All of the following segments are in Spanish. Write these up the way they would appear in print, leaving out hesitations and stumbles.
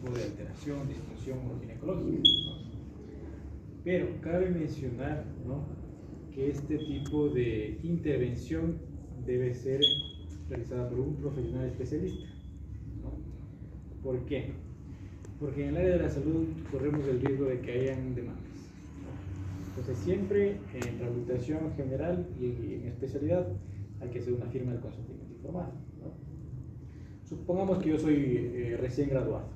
tipo de alteración, disfunción ginecológica, ¿no? Pero cabe mencionar, ¿no?, que este tipo de intervención debe ser realizada por un profesional especialista, ¿no? ¿Por qué? Porque en el área de la salud corremos el riesgo de que hayan demandas, ¿no? Entonces siempre en rehabilitación general y en especialidad hay que hacer una firma de consentimiento informado, ¿no? Supongamos que yo soy recién graduado,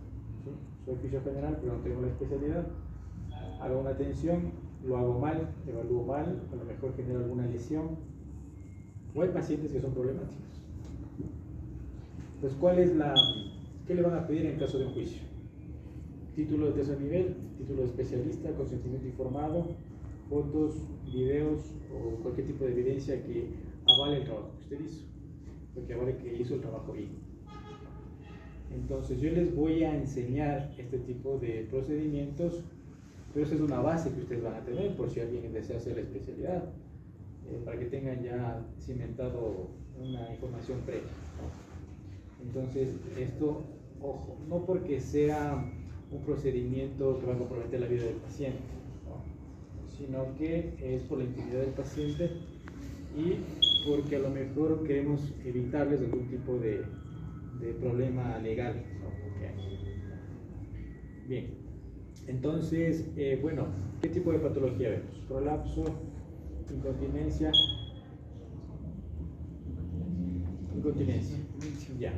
¿sí? Soy fisio general pero no tengo la especialidad, hago una atención, lo hago mal, evalúo mal, a lo mejor genera alguna lesión, o hay pacientes que son problemáticos. Pues ¿qué le van a pedir en caso de un juicio? Título de tercer nivel, título de especialista, consentimiento informado, fotos, videos o cualquier tipo de evidencia que avale el trabajo que usted hizo, que avale que hizo el trabajo bien. Entonces yo les voy a enseñar este tipo de procedimientos, pero esa es una base que ustedes van a tener por si alguien desea hacer la especialidad, para que tengan ya cimentado una información previa, ¿no? Entonces esto, ojo, no porque sea un procedimiento que va a comprometer la vida del paciente, ¿no?, sino que es por la integridad del paciente y porque a lo mejor queremos evitarles algún tipo de problema legal, ¿no?, que hay. Bien, entonces, bueno, ¿qué tipo de patología vemos? Prolapso, incontinencia, ya.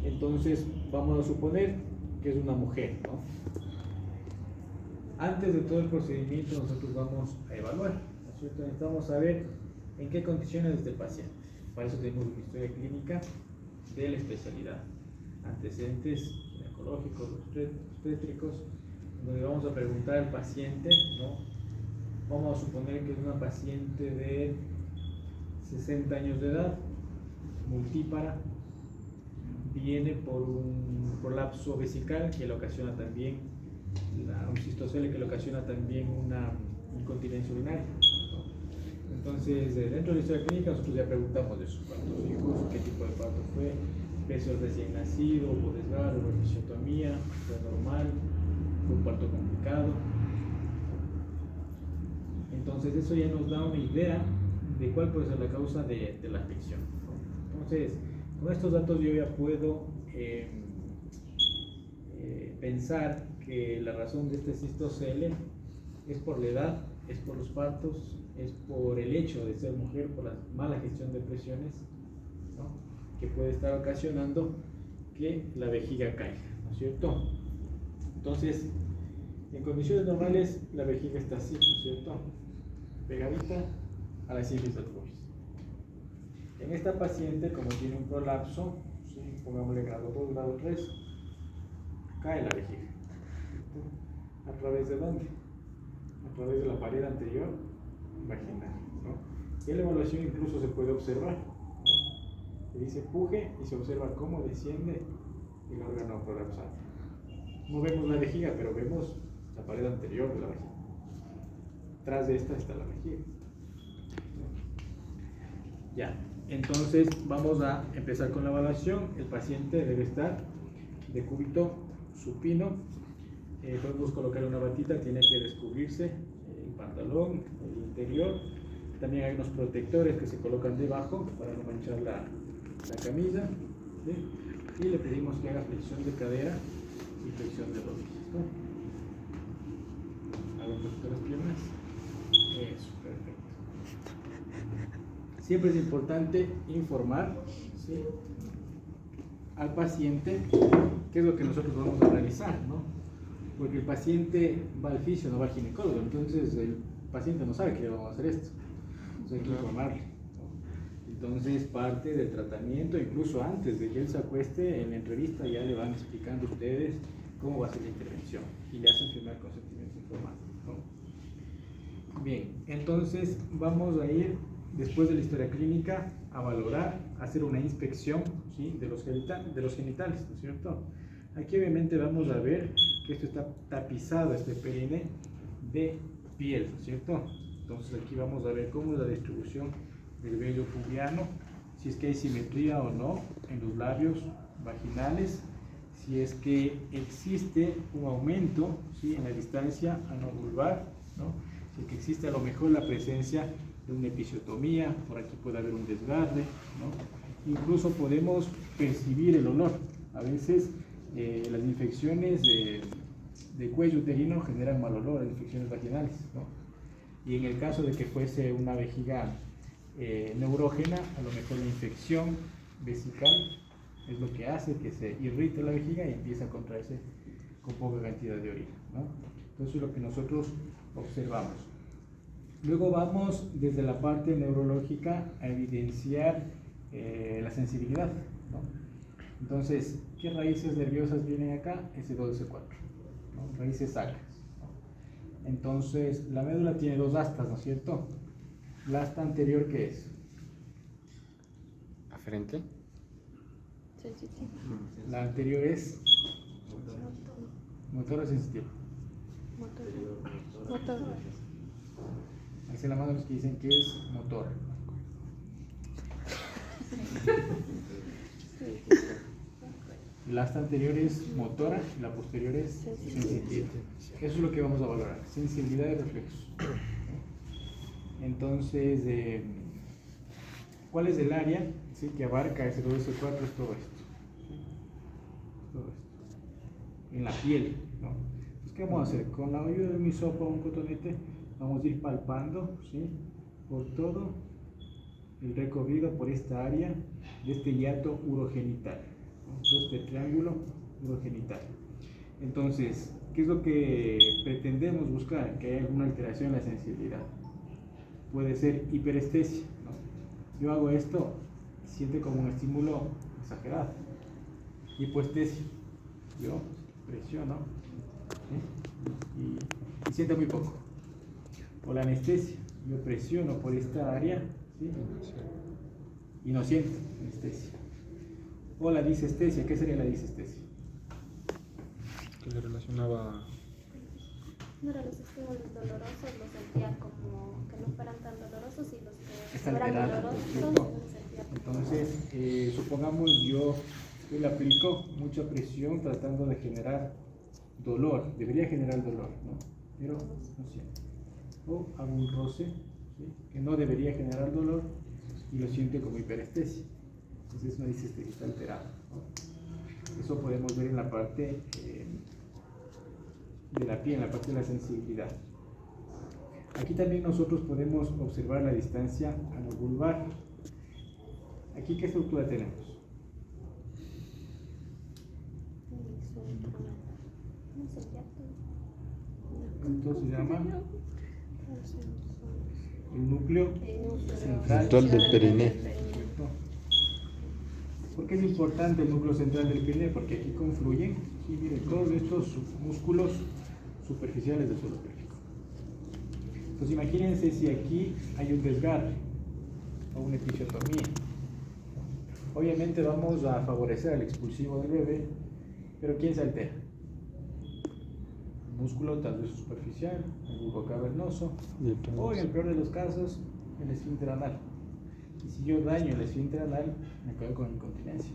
Entonces, vamos a suponer que es una mujer, ¿no? Antes de todo el procedimiento nosotros vamos a evaluar, ¿no es cierto? Necesitamos saber en qué condiciones está el paciente. Para eso tenemos una historia clínica de la especialidad, antecedentes ginecológicos, obstétricos, donde vamos a preguntar al paciente, ¿no? Vamos a suponer que es una paciente de 60 años de edad, multípara, viene por un prolapso vesical que le ocasiona también un cistocele que le ocasiona también una incontinencia urinaria, ¿no? Entonces, dentro de la historia clínica nosotros ya preguntamos de eso: cuántos hijos, qué tipo de parto fue, peso del recién nacido, hubo desgarro, episiotomía, fue normal, fue un parto complicado. Entonces eso ya nos da una idea de cuál puede ser la causa de la afección, ¿no? Entonces, con estos datos yo ya puedo pensar que la razón de este cistocele es por la edad, es por los partos, es por el hecho de ser mujer, por la mala gestión de presiones, ¿no?, que puede estar ocasionando que la vejiga caiga, ¿no es cierto? Entonces, en condiciones normales la vejiga está así, ¿no es cierto?, pegadita a la sínfisis del pubis. En esta paciente, como tiene un prolapso, ¿sí?, pongámosle grado 2, grado 3, cae la vejiga. ¿A través de dónde? A través de la pared anterior vaginal, ¿no? Y en la evaluación incluso se puede observar, ¿no?, se dice puje y se observa cómo desciende el órgano prolapsado. No vemos la vejiga, pero vemos la pared anterior de la vagina. Tras de esta está la vejiga. Ya, entonces vamos a empezar con la evaluación. El paciente debe estar de cúbito supino. Podemos colocar una batita, tiene que descubrirse el pantalón, el interior. También hay unos protectores que se colocan debajo para no manchar la camisa, ¿sí? Y le pedimos que haga flexión de cadera y flexión de rodillas, ¿no? Haga un poquito las piernas. Eso, perfecto. Siempre es importante informar, ¿sí?, al paciente qué es lo que nosotros vamos a realizar, ¿no? Porque el paciente va al fisio, no va al ginecólogo, entonces el paciente no sabe que vamos a hacer esto, entonces hay que informarle, ¿no? Entonces parte del tratamiento, incluso antes de que él se acueste, en la entrevista ya le van explicando a ustedes cómo va a ser la intervención y le hacen firmar consentimiento informado, ¿no? Bien, entonces vamos a ir, después de la historia clínica, a valorar, a hacer una inspección, ¿sí?, de los genitales, ¿no es cierto? Aquí obviamente vamos a ver que esto está tapizado, este perine, de piel, ¿no es cierto? Entonces aquí vamos a ver cómo es la distribución del vello pubiano, si es que hay simetría o no en los labios vaginales, si es que existe un aumento, ¿sí?, en la distancia anovulvar, ¿no? Si es que existe a lo mejor la presencia de una episiotomía, por aquí puede haber un desgarre, ¿no? Incluso podemos percibir el olor. A veces las infecciones de cuello uterino generan mal olor, infecciones vaginales, ¿no? Y en el caso de que fuese una vejiga neurógena, a lo mejor la infección vesical es lo que hace que se irrite la vejiga y empieza a contraerse con poca cantidad de orina, ¿no? Entonces es lo que nosotros observamos. Luego vamos desde la parte neurológica a evidenciar la sensibilidad, ¿no? Entonces, ¿qué raíces nerviosas vienen acá? S2, S4, ¿no? Raíces sacras, ¿no? Entonces, la médula tiene dos astas, ¿no es cierto? La asta anterior, ¿qué es? ¿Aferente? Sensitivo. La anterior es motor o sensitivo. Motor. Alcen la mano los que dicen que es motor. La asta anterior es motora y la posterior es sensitiva. Eso es lo que vamos a valorar, sensibilidad de reflejos. Entonces, ¿cuál es el área, sí, que abarca ese 2, ese 4? Es todo esto. ¿Sí? Todo esto. En la piel, ¿no? Entonces, ¿qué vamos a hacer? Con la ayuda de mi sopa o un cotonete, vamos a ir palpando, ¿sí?, por todo el recorrido por esta área de este hiato urogenital, ¿no? Todo este triángulo urogenital. Entonces, ¿qué es lo que pretendemos buscar? Que haya alguna alteración en la sensibilidad. Puede ser hiperestesia, ¿no? Yo hago esto y siente como un estímulo exagerado. Hipoestesia, yo presiono, ¿sí?, y siente muy poco. O la anestesia, yo presiono por esta área, ¿sí?, y no siento anestesia. O la disestesia, ¿qué sería la disestesia? Que se relacionaba. No eran los estímulos dolorosos, los sentía como que no fueran tan dolorosos, y los que Está fueran alterado, dolorosos ¿cierto? los sentía. Entonces, supongamos yo le aplico mucha presión tratando de generar dolor, debería generar dolor, ¿no? Pero no siento. O hago un roce, ¿sí?, que no debería generar dolor y lo siente como hiperestesia. Entonces uno dice que está alterado, ¿no? Eso podemos ver en la parte de la piel, en la parte de la sensibilidad. Aquí también nosotros podemos observar la distancia anovulvar. Aquí, ¿qué estructura tenemos? Esto se llama el núcleo central Del periné. ¿Cierto? ¿Por qué es importante el núcleo central del periné? Porque aquí confluyen, sí, miren, todos estos músculos superficiales del suelo pélvico. Entonces imagínense si aquí hay un desgarre o una episiotomía. Obviamente vamos a favorecer al expulsivo del bebé, pero ¿quién se altera? El músculo tal vez superficial, el bulbo cavernoso, o en el peor de los casos, el esfínter anal. Y si yo daño el esfínter anal, me quedo con incontinencia.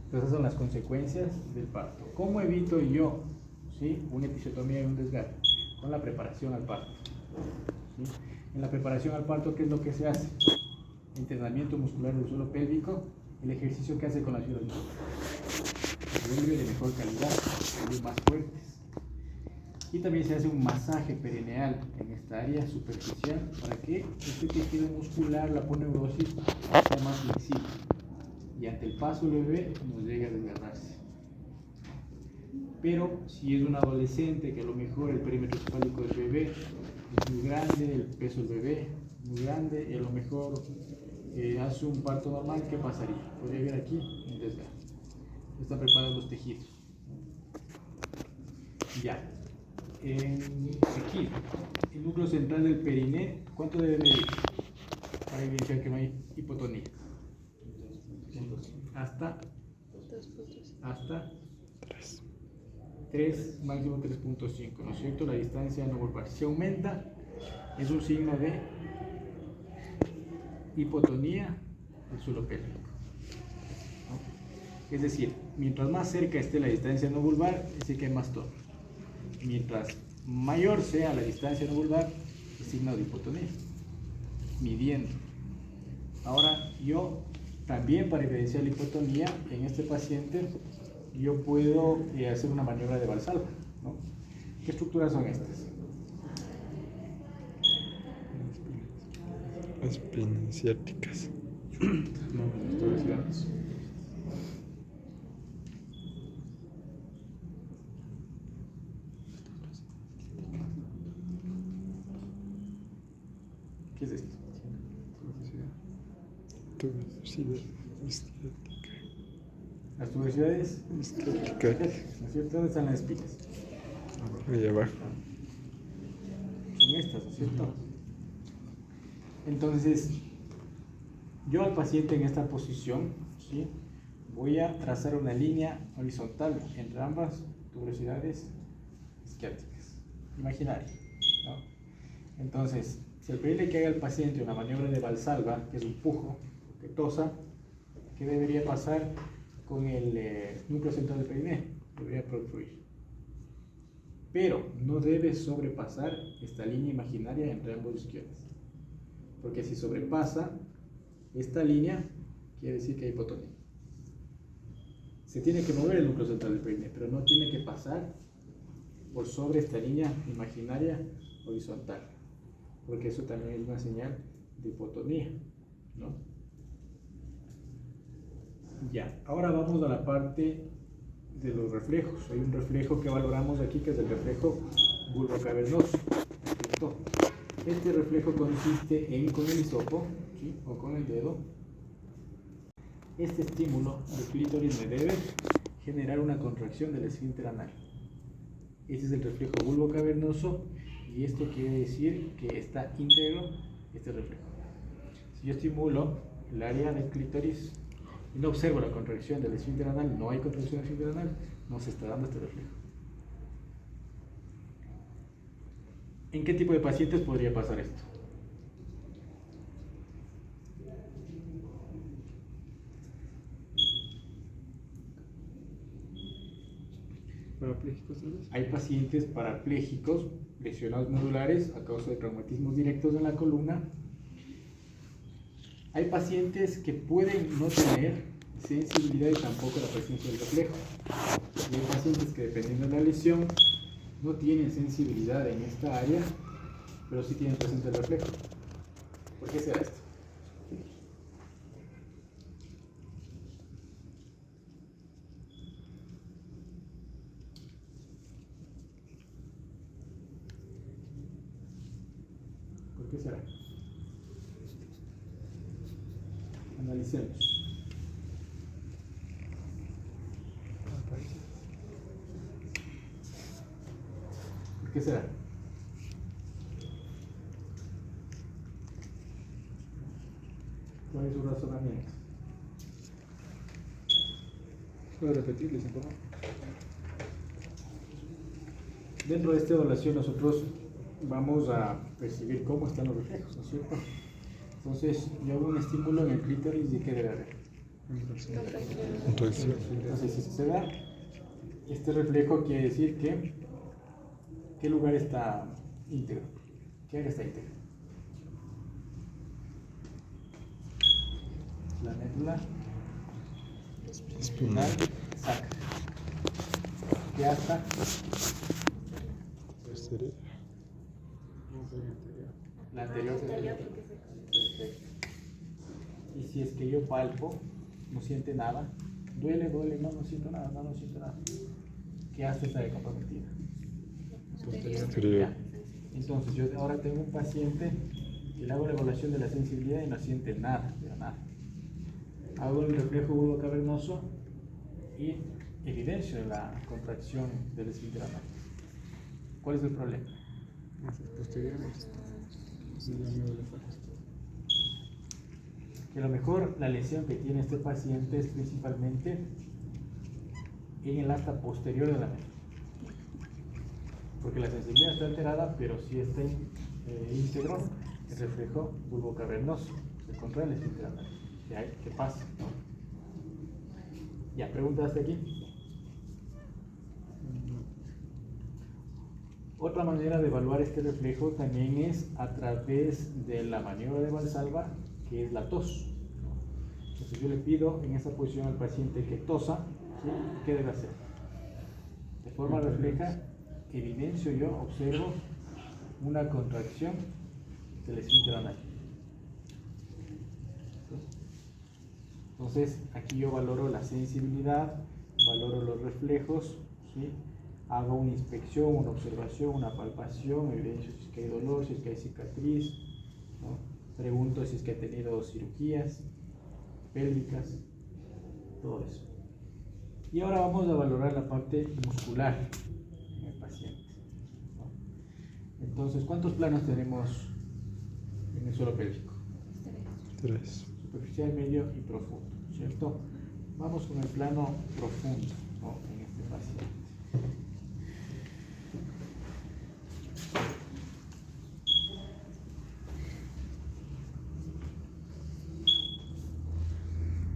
Entonces esas son las consecuencias del parto. ¿Cómo evito yo, ¿sí?, una episiotomía y un desgarre? Con la preparación al parto, ¿sí? En la preparación al parto, ¿qué es lo que se hace? Entrenamiento muscular del suelo pélvico, el ejercicio que hace con las fibras musculares. Se vuelve de mejor calidad, se vuelven más fuertes. Y también se hace un masaje perineal en esta área superficial para que este tejido muscular, la aponeurosis, sea más flexible y ante el paso del bebé no llegue a desgarrarse. Pero si es un adolescente que a lo mejor el perímetro cefálico del bebé es muy grande, el peso del bebé muy grande y a lo mejor hace un parto normal, ¿qué pasaría? Podría haber aquí un desgarre. Están preparados los tejidos. Ya. Aquí, el núcleo central del periné, ¿cuánto debe medir? Para evidenciar que no hay hipotonía. Hasta 3, máximo 3.5, ¿no es cierto? La distancia anovulvar. Si aumenta, es un signo de hipotonía del suelo pélvico, ¿no? Es decir, mientras más cerca esté la distancia no vulvar, es decir que hay más tono. Mientras mayor sea la distancia no vulvar, es signo de hipotonía, midiendo. Ahora, yo también para evidenciar la hipotonía en este paciente, yo puedo hacer una maniobra de Valsalva, ¿no? ¿Qué estructuras son estas? Espinas ciáticas. No, tuberosidades. ¿Qué es esto? Tuberosidad estética. Las tuberosidades, Estética. ¿no es cierto? ¿Dónde están las espinas? Ahí abajo. Son estas, ¿no es cierto? Entonces, yo al paciente en esta posición, ¿sí?, voy a trazar una línea horizontal entre ambas tuberosidades isquiáticas, imaginarias, ¿no? Entonces, si al pedirle que haga al paciente una maniobra de Valsalva, que es un pujo, que tosa, ¿qué debería pasar con el núcleo central del perineo? Debería protruir. Pero no debe sobrepasar esta línea imaginaria entre ambos isquiones. Porque si sobrepasa esta línea, quiere decir que hay hipotonía. Se tiene que mover el núcleo central del perineo, pero no tiene que pasar por sobre esta línea imaginaria horizontal, porque eso también es una señal de hipotonía, ¿no? Ya, ahora vamos a la parte de los reflejos. Hay un reflejo que valoramos aquí, que es el reflejo bulbocavernoso, ¿cierto? Este reflejo consiste en, con el hisopo, ¿sí?, o con el dedo, este estímulo del clítoris me debe generar una contracción del esfínter anal. Este es el reflejo bulbocavernoso y esto quiere decir que está íntegro este reflejo. Si yo estimulo el área del clítoris y no observo la contracción del esfínter anal, no hay contracción del esfínter anal, no se está dando este reflejo. ¿En qué tipo de pacientes podría pasar esto? ¿Parapléjicos tal vez? Hay pacientes parapléjicos, lesionados medulares a causa de traumatismos directos en la columna. Hay pacientes que pueden no tener sensibilidad y tampoco la presencia del reflejo. Y hay pacientes que, dependiendo de la lesión, no tienen sensibilidad en esta área, pero sí tienen presente el reflejo. ¿Por qué será esto? ¿Por qué será? Analicemos. ¿Por qué será? ¿Cuál es su razonamiento? ¿Puedo repetirles un poco? Dentro de esta evaluación nosotros vamos a percibir cómo están los reflejos, ¿no es cierto? Entonces, yo hago un estímulo en el clítoris y ¿qué debe haber? Contracción. Entonces, si se da este reflejo, quiere decir que ¿qué lugar está íntegro? ¿Qué área está íntegra? La médula espinal sacra. ¿Qué hasta? Posterior. La anterior. Perfecto. Y si es que yo palpo, no siente nada, duele, no siento nada, no siento nada. ¿Qué hace esta comprometida? Posterior. Entonces, yo ahora tengo un paciente que le hago la evaluación de la sensibilidad y no siente nada, pero nada. Hago el reflejo bulbocavernoso y evidencio la contracción del esfínter anal. ¿Cuál es el problema? Posteriormente. Que a lo mejor la lesión que tiene este paciente es principalmente en el asta posterior de la médula, porque la sensibilidad está alterada, pero sí está íntegro el reflejo bulbocavernoso, se contrae el esfínter anal. ¿Qué pasa? Ya, pregunta hasta aquí. Otra manera de evaluar este reflejo también es a través de la maniobra de Valsalva, que es la tos. Entonces yo le pido en esa posición al paciente que tosa, ¿sí? ¿Qué debe hacer? De forma refleja, evidencio yo, observo una contracción del esfínter anal. Entonces aquí yo valoro la sensibilidad, valoro los reflejos, ¿sí? Hago una inspección, una observación, una palpación, evidencio si es que hay dolor, si es que hay cicatriz, ¿no? Pregunto si es que ha tenido cirugías pélvicas, todo eso. Y ahora vamos a valorar la parte muscular en el paciente, ¿no? Entonces, ¿cuántos planos tenemos en el suelo pélvico? 3. Superficial, medio y profundo, ¿cierto? Vamos con el plano profundo, ¿no? En este paciente.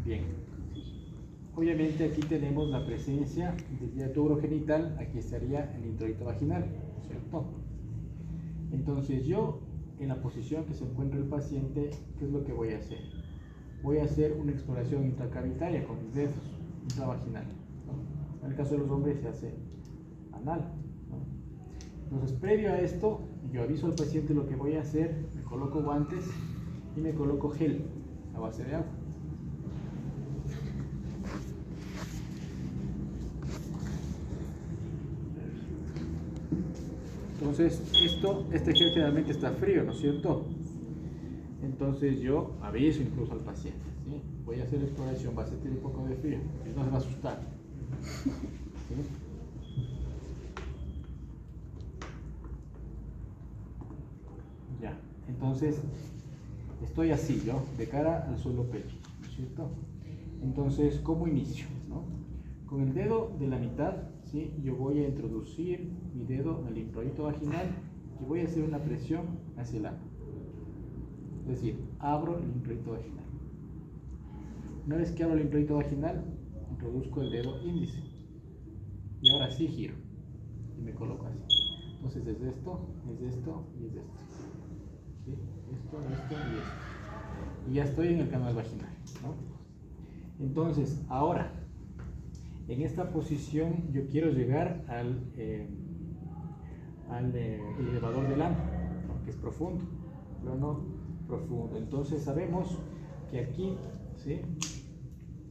Bien. Obviamente aquí tenemos la presencia del diato urogenital, aquí estaría el introito vaginal, ¿cierto? Entonces yo, en la posición que se encuentra el paciente, ¿qué es lo que voy a hacer? Voy a hacer una exploración intracavitaria con mis dedos, intravaginal, ¿no? En el caso de los hombres se hace anal, ¿no? Entonces, previo a esto, yo aviso al paciente lo que voy a hacer, me coloco guantes y me coloco gel a base de agua. Entonces, este gel generalmente está frío, ¿no es cierto? Entonces yo aviso incluso al paciente, ¿sí? Voy a hacer la exploración, va a sentir un poco de frío, él no se va a asustar, ¿sí? Ya, entonces estoy así yo, de cara al suelo pélvico, ¿no es cierto? Entonces, ¿cómo inicio, no? Con el dedo de la mitad, ¿sí? Yo voy a introducir mi dedo en el introito vaginal y voy a hacer una presión hacia el ano. Es decir, abro el introito vaginal. Una vez que abro el introito vaginal, introduzco el dedo índice. Y ahora sí giro. Y me coloco así. Entonces es esto y es esto. ¿Sí? Esto y esto. Y ya estoy en el canal vaginal, ¿no? Entonces, ahora, en esta posición yo quiero llegar al elevador del ano, ¿no? Que es profundo, plano profundo. Entonces sabemos que aquí, ¿sí?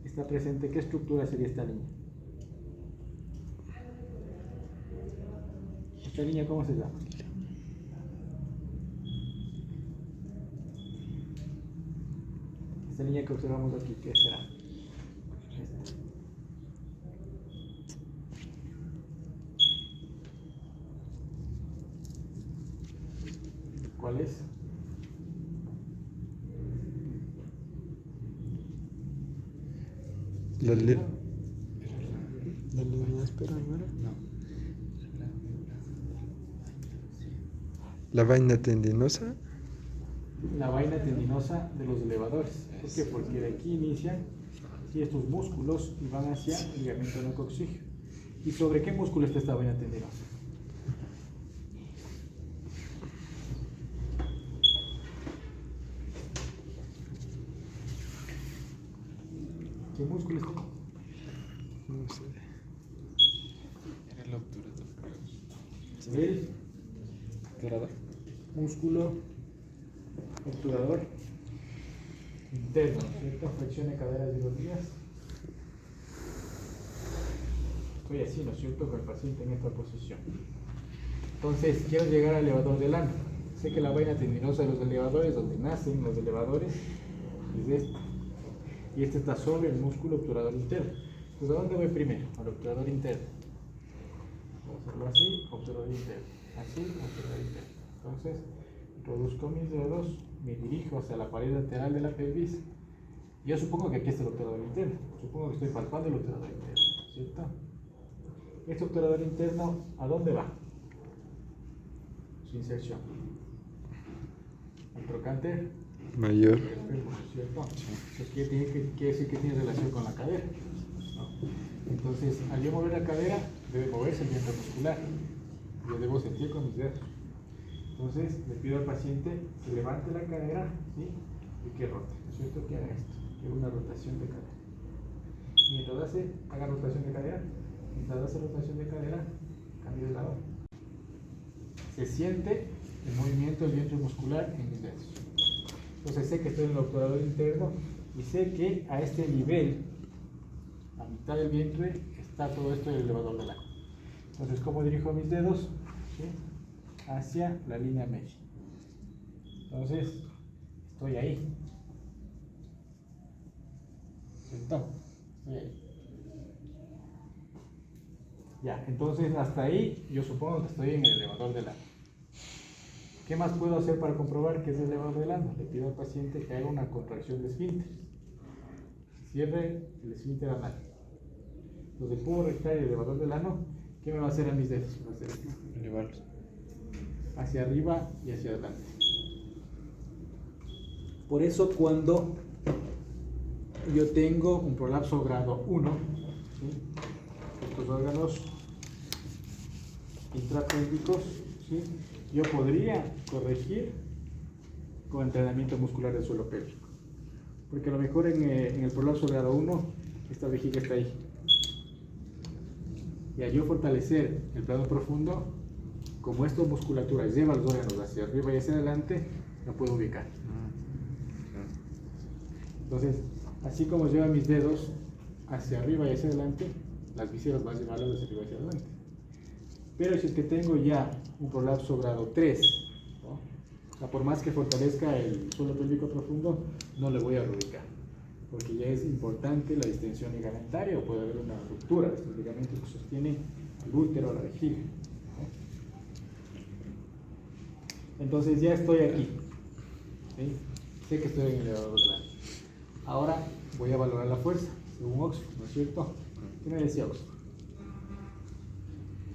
Está presente, ¿qué estructura sería esta línea? ¿Esta línea cómo se llama? Esta línea que observamos aquí, ¿qué será? Esta. ¿Cuál es? La línea espera, ¿no era? No. La vaina tendinosa. La vaina tendinosa de los elevadores. ¿Por qué? Porque de aquí inician estos músculos y van hacia el ligamento nocoxígeo. ¿Y sobre qué músculo está esta vaina tendinosa? ¿Qué músculo está? No sé. Era el obturador. El músculo obturador interno, ¿cierto? Flexione caderas y rodillas. Estoy así, ¿no es cierto? Con el paciente en esta posición. Entonces, quiero llegar al elevador del ano. Sé que la vaina tendinosa de los elevadores, donde nacen los elevadores, es esta. Y este está sobre el músculo obturador interno. Entonces, ¿a dónde voy primero? Al obturador interno. Voy a hacerlo así, obturador interno. Así, obturador interno. Entonces, introduzco mis dedos, me dirijo hacia la pared lateral de la pelvis. Yo supongo que aquí está el obturador interno. Supongo que estoy palpando el obturador interno, ¿cierto? Este obturador interno, ¿a dónde va? Su inserción. Al trocánter Mayor. fémur, ¿cierto? Entonces quiere decir que tiene relación con la cadera, ¿no? Entonces, al yo mover la cadera, debe moverse el vientre muscular. Yo debo sentir con mis dedos. Entonces, le pido al paciente que levante la cadera, ¿sí? Y que rote, ¿no es cierto? Que haga esto, que haga una rotación de cadera. Mientras haga rotación de cadera, mientras hace rotación de cadera, cambio de lado. Se siente el movimiento del vientre muscular en mis dedos. Entonces sé que estoy en el obturador interno y sé que a este nivel, a mitad del vientre, está todo esto del elevador del ano. Entonces, ¿cómo dirijo mis dedos? ¿Sí? Hacia la línea media. Entonces, estoy ahí. ¿Cierto? Estoy ahí. Ya, entonces hasta ahí yo supongo que estoy en el elevador del ano. ¿Qué más puedo hacer para comprobar que es el elevador del ano? Le pido al paciente que haga una contracción de esfínter. Cierre el esfínter anal. Entonces puedo rectar el elevador del ano. ¿Qué me va a hacer a mis dedos? Va a hacer esto. Elevarlos. Hacia arriba y hacia adelante. Por eso cuando yo tengo un prolapso grado 1, ¿sí? Estos órganos intrapélvicos, ¿sí? Yo podría corregir con entrenamiento muscular del suelo pélvico. Porque a lo mejor en el prolapso grado 1, esta vejiga está ahí. Y al yo fortalecer el plano profundo, como esta musculatura lleva los órganos hacia arriba y hacia adelante, no puedo ubicar. Entonces, así como lleva mis dedos hacia arriba y hacia adelante, las vísceras van a llevarlos hacia arriba y hacia adelante. Pero si es que tengo ya un prolapso grado 3, ¿no? O sea, por más que fortalezca el suelo pélvico profundo, no le voy a reubicar, porque ya es importante la distensión ligamentaria o puede haber una ruptura de estos ligamentos que sostienen el útero o la vejiga, ¿no? Entonces ya estoy aquí, ¿sí? Sé que estoy en el elevador del ano. Ahora voy a valorar la fuerza, según Oxford, ¿no es cierto? ¿Qué me decía Oxford?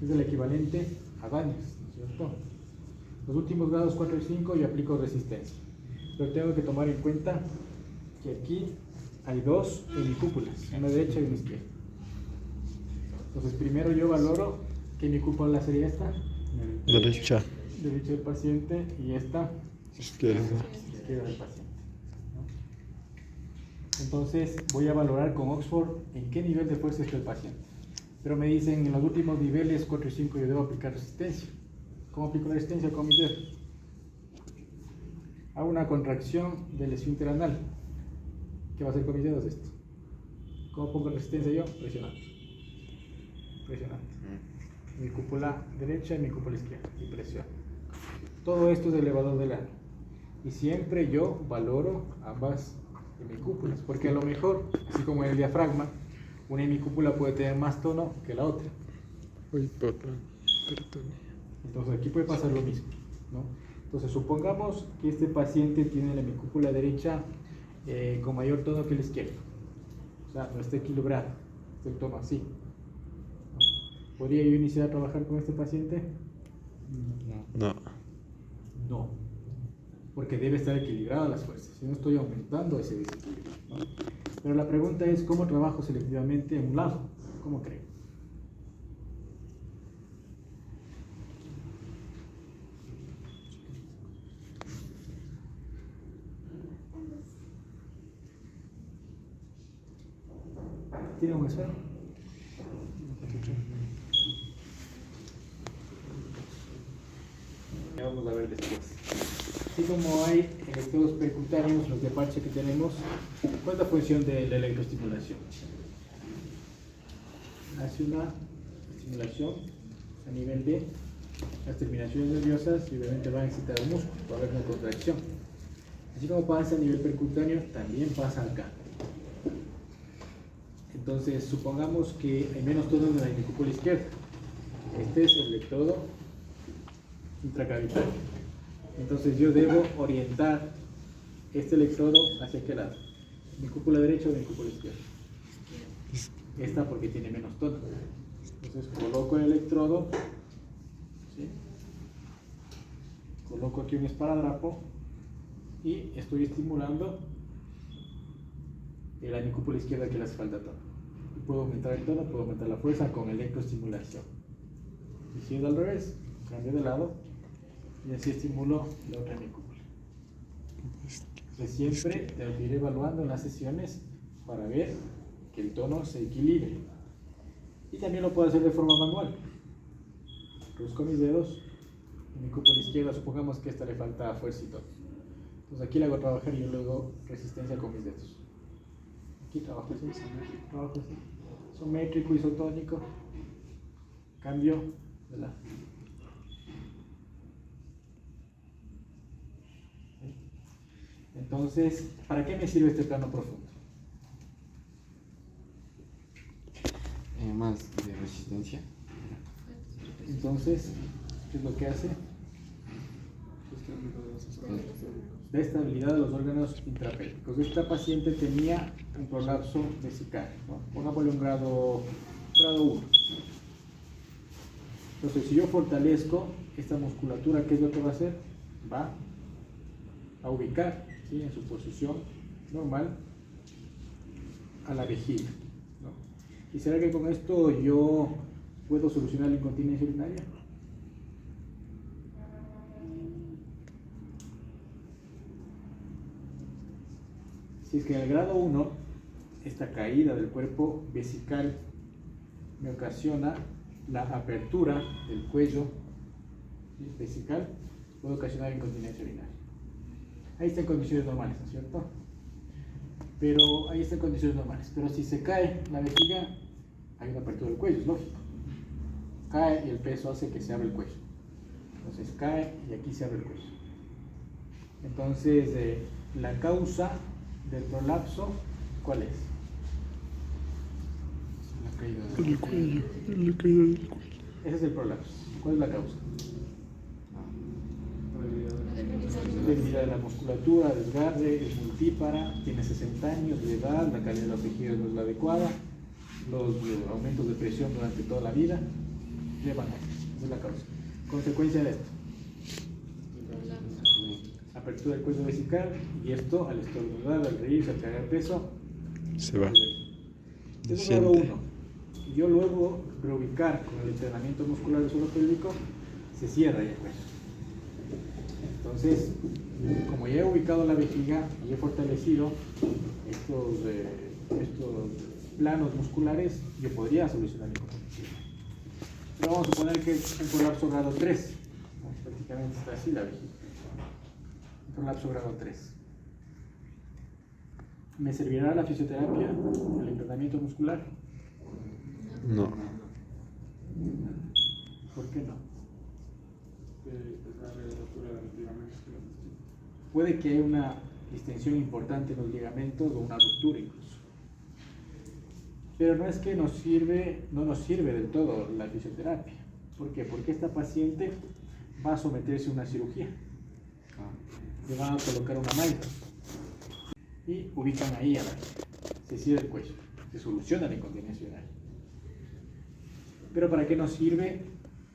Es el equivalente a daños, ¿no es cierto? Los últimos grados 4 y 5 yo aplico resistencia, pero tengo que tomar en cuenta que aquí hay dos hemicúpulas, una derecha y una izquierda. Entonces primero yo valoro que hemicúpula sería esta, Derecha. derecha del paciente, y esta Izquierda. izquierda del paciente, ¿no? Entonces voy a valorar con Oxford en qué nivel de fuerza está el paciente. Pero me dicen en los últimos niveles 4 y 5 yo debo aplicar resistencia. ¿Cómo aplico la resistencia? Con mis dedos. Hago una contracción del esfínter anal. ¿Qué va a hacer con mis dedos esto? ¿Cómo pongo resistencia yo? Presionando. Presionando. Mi cúpula derecha y mi cúpula izquierda. Y presiono. Todo esto es elevador del ano. Y siempre yo valoro ambas hemicúpulas. Porque a lo mejor, así como en el diafragma, una hemicúpula puede tener más tono que la otra. Uy, perdón. Entonces aquí puede pasar lo mismo, ¿no? Entonces supongamos que este paciente tiene la hemicúpula derecha con mayor tono que la izquierda. O sea, no está equilibrado, está el tono así, ¿no? ¿Podría yo iniciar a trabajar con este paciente? No. No, porque debe estar equilibrada las fuerzas, si no estoy aumentando ese desequilibrio, ¿no? Pero la pregunta es, ¿cómo trabajo selectivamente en un lado? ¿Cómo creo? ¿Tiene un esfero? Ya vamos a ver después. Así como hay electrodos percutáneos, los de parche que tenemos, ¿cuál es la función de la electroestimulación? Hace una estimulación a nivel de las terminaciones nerviosas y obviamente va a excitar el músculo, va a haber una contracción. Así como pasa a nivel percutáneo, también pasa acá. Entonces, supongamos que hay menos tono en la hemicúpula izquierda. Este es el electrodo intracavitario. Entonces, yo debo orientar este electrodo hacia qué lado. ¿Mi cúpula derecha o mi cúpula izquierda? Esta porque tiene menos tono. Entonces, coloco el electrodo, ¿sí? Coloco aquí un esparadrapo y estoy estimulando la hemicúpula izquierda que le hace falta tono. puedo aumentar el tono, puedo aumentar la fuerza con electroestimulación. Y si es al revés, cambio de lado y así estimulo la otra hemicúpula. Entonces siempre te iré evaluando en las sesiones para ver que el tono se equilibre. Y también lo puedo hacer de forma manual. Reduzco mis dedos, hemicúpula izquierda, supongamos que a esta le falta fuerza y tono. Entonces aquí le hago trabajar y yo luego resistencia con mis dedos. Aquí trabajo así, trabajo así. Isométrico, isotónico. Cambio de lado. Entonces, ¿para qué me sirve este plano profundo? Más de resistencia. Entonces, ¿qué es lo que hace? De estabilidad de los órganos intrapélvicos. Esta paciente tenía un prolapso vesical, ¿no? Pongámosle un grado 1. Entonces, si yo fortalezco esta musculatura, ¿qué es lo que va a hacer? Va a ubicar, ¿sí?, en su posición normal a la vejiga, ¿no? ¿Y será que con esto yo puedo solucionar la incontinencia urinaria? Si es que en el grado 1, esta caída del cuerpo vesical me ocasiona la apertura del cuello vesical, puede ocasionar incontinencia urinaria. Ahí está en condiciones normales, ¿no es cierto? Pero ahí está en condiciones normales. Pero si se cae la vejiga, hay una apertura del cuello, es lógico. Cae y el peso hace que se abra el cuello. Entonces cae y aquí se abre el cuello. Entonces, la causa del prolapso, ¿cuál es? La caída El del cuello, la caída del cuello. Ese es el prolapso. ¿Cuál es la causa? Debilidad de la musculatura, desgarre, es multípara, tiene 60 años de edad, la calidad de los tejidos no es la adecuada, los aumentos de presión durante toda la vida llevan a esto. Esa es la causa. Consecuencia de esto: apertura del cuello vesical, y esto al estornudar, al reírse, al cargar peso, Se va. es un grado 1. Y yo luego reubicar con el entrenamiento muscular del suelo pélvico, se cierra ya el cuello. Entonces, como ya he ubicado la vejiga y he fortalecido estos planos musculares, yo podría solucionar mi incontinencia. Pero vamos a suponer que es un prolapso grado 3. Prácticamente está así la vejiga. Un prolapso grado 3. ¿Me servirá la fisioterapia, el entrenamiento muscular? No. ¿Por qué no? Puede que haya una distensión importante en los ligamentos o una ruptura incluso. Pero no es que no nos sirve del todo la fisioterapia. ¿Por qué? Porque esta paciente va a someterse a una cirugía. Le van a colocar una malla y ubican ahí a la se cierra el cuello, se soluciona la incontinencia urinaria. Pero ¿para qué nos sirve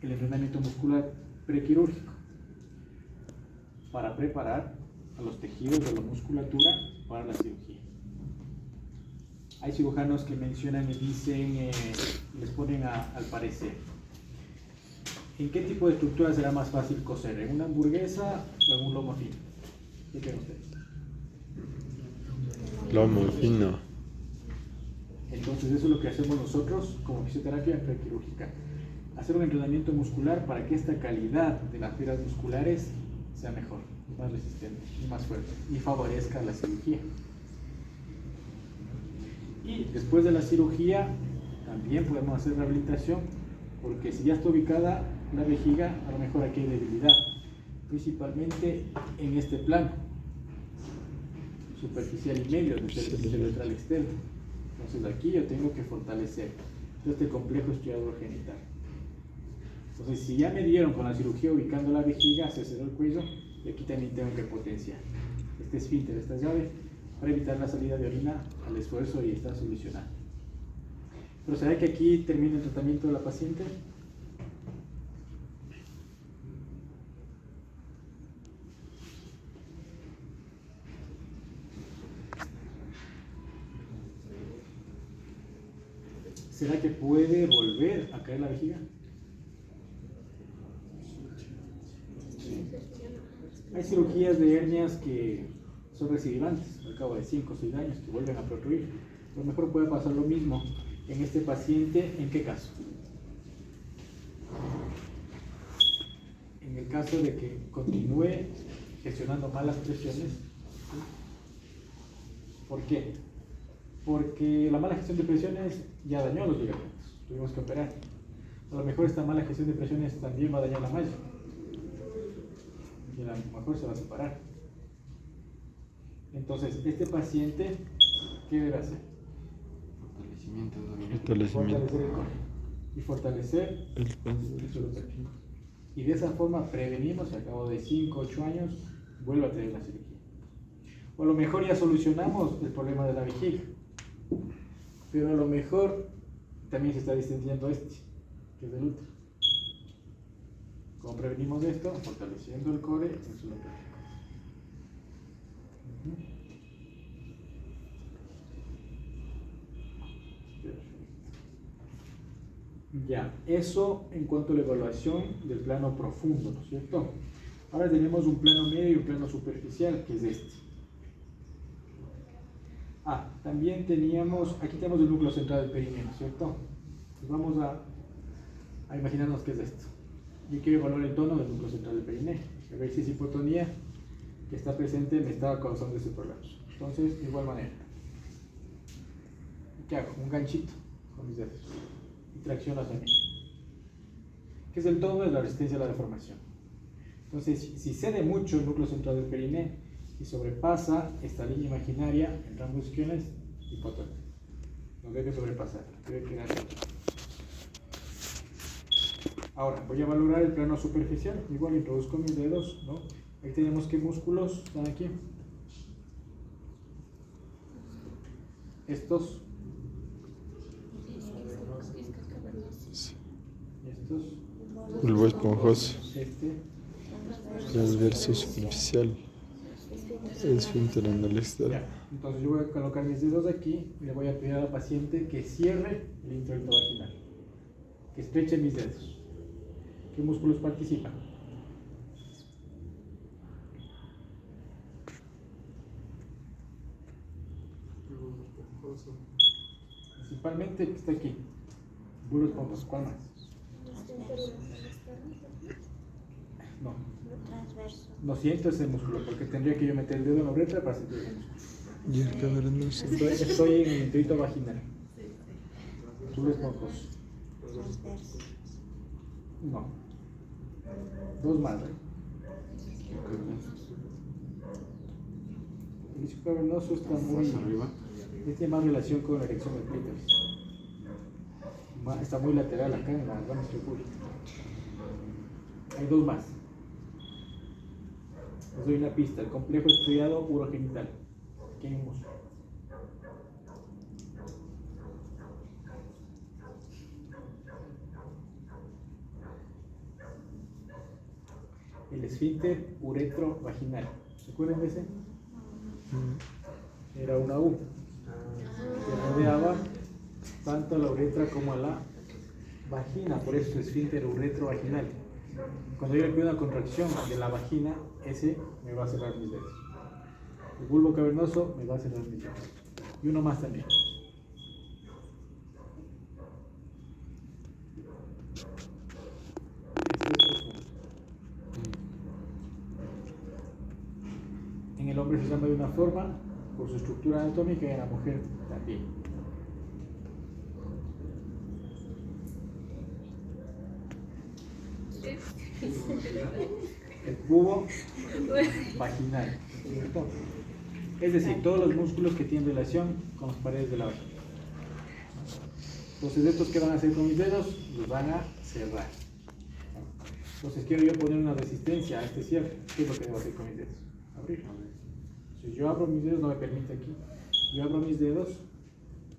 el entrenamiento muscular prequirúrgico? Para preparar a los tejidos de la musculatura para la cirugía. Hay cirujanos que mencionan y dicen, les ponen al parecer, ¿en qué tipo de estructura será más fácil coser? ¿En una hamburguesa o en un lomo fino? ¿Qué creen ustedes? Lomo fino. Entonces eso es lo que hacemos nosotros como fisioterapia prequirúrgica. Hacer un entrenamiento muscular para que esta calidad de las fibras musculares sea mejor, más resistente y más fuerte, y favorezca la cirugía. Y después de la cirugía también podemos hacer rehabilitación, porque si ya está ubicada la vejiga, a lo mejor aquí hay debilidad, principalmente en este plano superficial y medio del cerebral externo. Entonces aquí yo tengo que fortalecer este complejo estriador genital. Entonces, si ya me dieron con la cirugía ubicando la vejiga, se cerró el cuello, y aquí también tengo que potenciar este esfínter, esta llave, para evitar la salida de orina al esfuerzo y está solucionado. Pero ¿será que aquí termina el tratamiento de la paciente? ¿será que puede volver a caer la vejiga? Hay cirugías de hernias que son recidivantes al cabo de 5 o 6 años, que vuelven a protruir. A lo mejor puede pasar lo mismo en este paciente. ¿En qué caso? En el caso de que continúe gestionando malas presiones. ¿Por qué? Porque la mala gestión de presiones ya dañó los ligamentos, tuvimos que operar. A lo mejor esta mala gestión de presiones también va a dañar la malla y a lo mejor se va a separar. Entonces, este paciente, ¿qué debe hacer? Fortalecimiento. Fortalecer el core y fortalecer el suelo pélvico. Y de esa forma prevenimos que al cabo de 5 o 8 años vuelva a tener la cirugía. O a lo mejor ya solucionamos el problema de la vejiga, pero a lo mejor también se está distendiendo que es del útero. ¿Cómo prevenimos esto? Fortaleciendo el core y el suelo pélvico. Ya, eso en cuanto a la evaluación del plano profundo, ¿no es cierto? Ahora tenemos un plano medio y un plano superficial, que es este. También teníamos, aquí tenemos el núcleo central del perineo, ¿no es cierto? Y vamos a imaginarnos qué es esto. Yo quiero evaluar el tono del núcleo central del perineo, a ver si esa hipotonía que está presente me está causando ese prolapso. Entonces, de igual manera, ¿qué hago? Un ganchito con mis dedos y tracciono hacia mí. ¿Qué es el tono? Es la resistencia a la deformación. Entonces, si cede mucho el núcleo central del perineo y sobrepasa esta línea imaginaria entre ambos isquiones, hipotonía. No debe sobrepasar, debe quedar aquí. Ahora, voy a valorar el plano superficial. Igual introduzco mis dedos, ¿no? Ahí tenemos qué músculos están aquí. Estos. Estos. Bulbo esponjoso. Este. Transverso superficial. Esfínter anal externo. Ya. Entonces yo voy a colocar mis dedos aquí y le voy a pedir a la paciente que cierre el introito vaginal, que estreche mis dedos. ¿Qué músculos participan? Principalmente el que está aquí. Bulbo esponjoso. ¿Cuál más? No. Transverso. No siento ese músculo porque tendría que yo meter el dedo en la uretra para sentir ese músculo. Y el cavernoso. Estoy en el introito vaginal. Bulbo esponjoso. Transverso. No. Dos más, ¿eh? El disco cavernoso está muy arriba. tiene más relación con la erección del clítoris. Está muy lateral acá en la rama escrotal. Hay dos más. Les doy una pista. El complejo estriado urogenital. Aquí hay un músculo. El esfínter uretrovaginal. ¿Se acuerdan de ese? Era una U que rodeaba tanto a la uretra como a la vagina, por eso es esfínter uretrovaginal. Cuando yo le pido una contracción de la vagina, ese me va a cerrar mis dedos. El bulbo cavernoso me va a cerrar mis dedos. Y uno más también. Este es profundo. En el hombre se llama de una forma por su estructura anatómica y en la mujer también. El cubo vaginal, ¿cierto? Es decir, todos los músculos que tienen relación con las paredes de la vagina. Entonces, ¿estos qué van a hacer con mis dedos? Los van a cerrar. Entonces, quiero yo poner una resistencia a este cierre. ¿Qué es lo que debo hacer con mis dedos? Abrir. Si yo abro mis dedos, no me permite aquí. Yo abro mis dedos,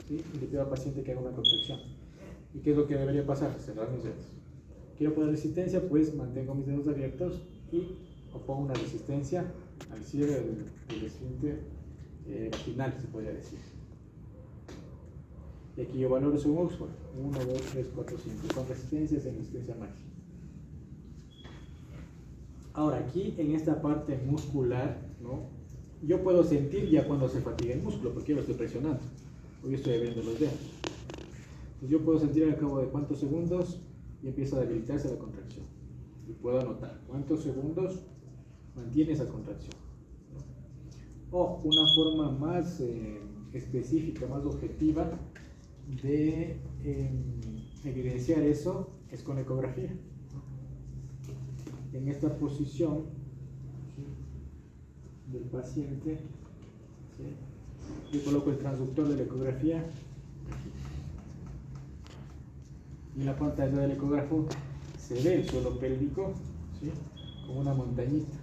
¿sí? Y le pido al paciente que haga una contracción. ¿Y qué es lo que debería pasar? Cerrar mis dedos. Quiero poner resistencia, pues mantengo mis dedos abiertos y opongo una resistencia al cierre del esfínter vaginal, se podría decir. Y aquí yo valoro un Oxford. 1, 2, 3, 4, 5. Son resistencias en resistencia máxima. Ahora, aquí en esta parte muscular, ¿no? Yo puedo sentir ya cuando se fatiga el músculo, porque yo lo estoy presionando. Hoy estoy abriendo los dedos. Entonces yo puedo sentir al cabo de cuántos segundos y empieza a debilitarse la contracción. Y puedo anotar cuántos segundos mantiene esa contracción, ¿no? O una forma más específica, más objetiva de evidenciar eso es con ecografía. En esta posición, ¿sí?, del paciente, ¿sí?, yo coloco el transductor de la ecografía y en la pantalla del ecógrafo se ve el suelo pélvico, ¿sí?, como una montañita.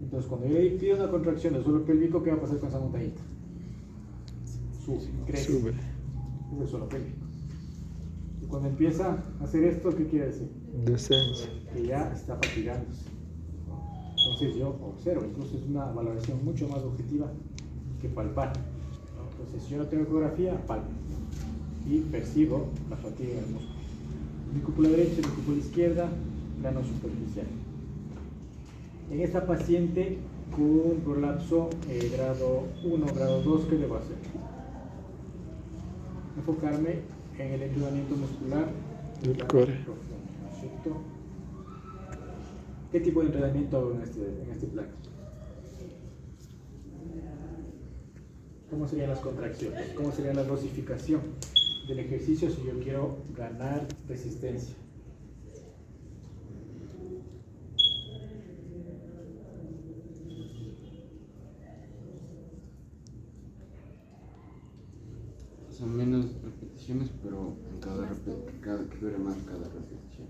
Entonces, cuando yo le pido una contracción del suelo pélvico, ¿qué va a pasar con esa montañita? Sube, crece. Sube. Es el suelo pélvico. Y cuando empieza a hacer esto, ¿qué quiere decir? Descenso. Que ya está fatigándose. Entonces yo observo, incluso es una valoración mucho más objetiva que palpar, ¿no? Entonces, si yo no tengo ecografía, palpo y percibo la fatiga del músculo. Mi cúpula derecha, mi cúpula izquierda, plano superficial. En esta paciente con prolapso grado 1, grado 2, ¿qué debo hacer? Enfocarme en el entrenamiento muscular El core. profundo, ¿no es cierto? ¿Qué tipo de entrenamiento hago en este plan? ¿Cómo serían las contracciones? ¿Cómo sería la dosificación del ejercicio si yo quiero ganar resistencia? Son menos repeticiones, pero en que dure más cada repetición.